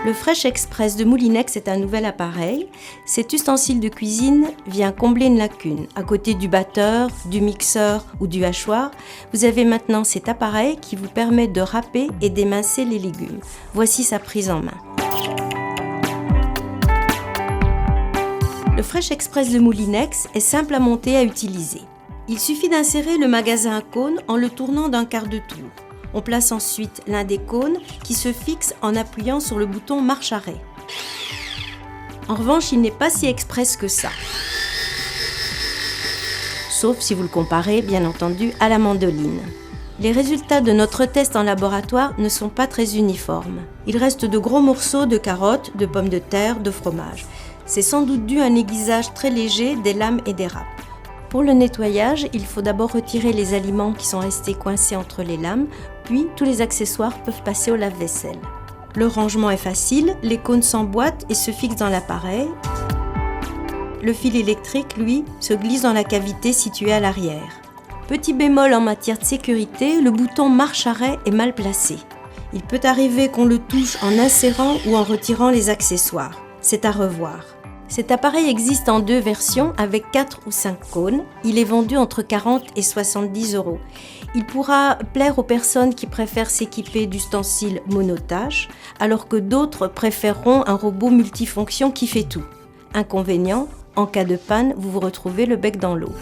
Le Fresh Express de Moulinex est un nouvel appareil. Cet ustensile de cuisine vient combler une lacune. À côté du batteur, du mixeur ou du hachoir, vous avez maintenant cet appareil qui vous permet de râper et d'émincer les légumes. Voici sa prise en main. Le Fresh Express de Moulinex est simple à monter et à utiliser. Il suffit d'insérer le magasin à cône en le tournant d'un quart de tour. On place ensuite l'un des cônes qui se fixe en appuyant sur le bouton marche-arrêt. En revanche, il n'est pas si express que ça. Sauf si vous le comparez, bien entendu, à la mandoline. Les résultats de notre test en laboratoire ne sont pas très uniformes. Il reste de gros morceaux de carottes, de pommes de terre, de fromage. C'est sans doute dû à un aiguisage très léger des lames et des râpes. Pour le nettoyage, il faut d'abord retirer les aliments qui sont restés coincés entre les lames, puis tous les accessoires peuvent passer au lave-vaisselle. Le rangement est facile, les cônes s'emboîtent et se fixent dans l'appareil. Le fil électrique, lui, se glisse dans la cavité située à l'arrière. Petit bémol en matière de sécurité, le bouton marche-arrêt est mal placé. Il peut arriver qu'on le touche en insérant ou en retirant les accessoires. C'est à revoir. Cet appareil existe en 2 versions avec 4 ou 5 cônes. Il est vendu entre 40 et 70 €. Il pourra plaire aux personnes qui préfèrent s'équiper d'ustensiles monotâches, alors que d'autres préféreront un robot multifonction qui fait tout. Inconvénient, en cas de panne, vous vous retrouvez le bec dans l'eau.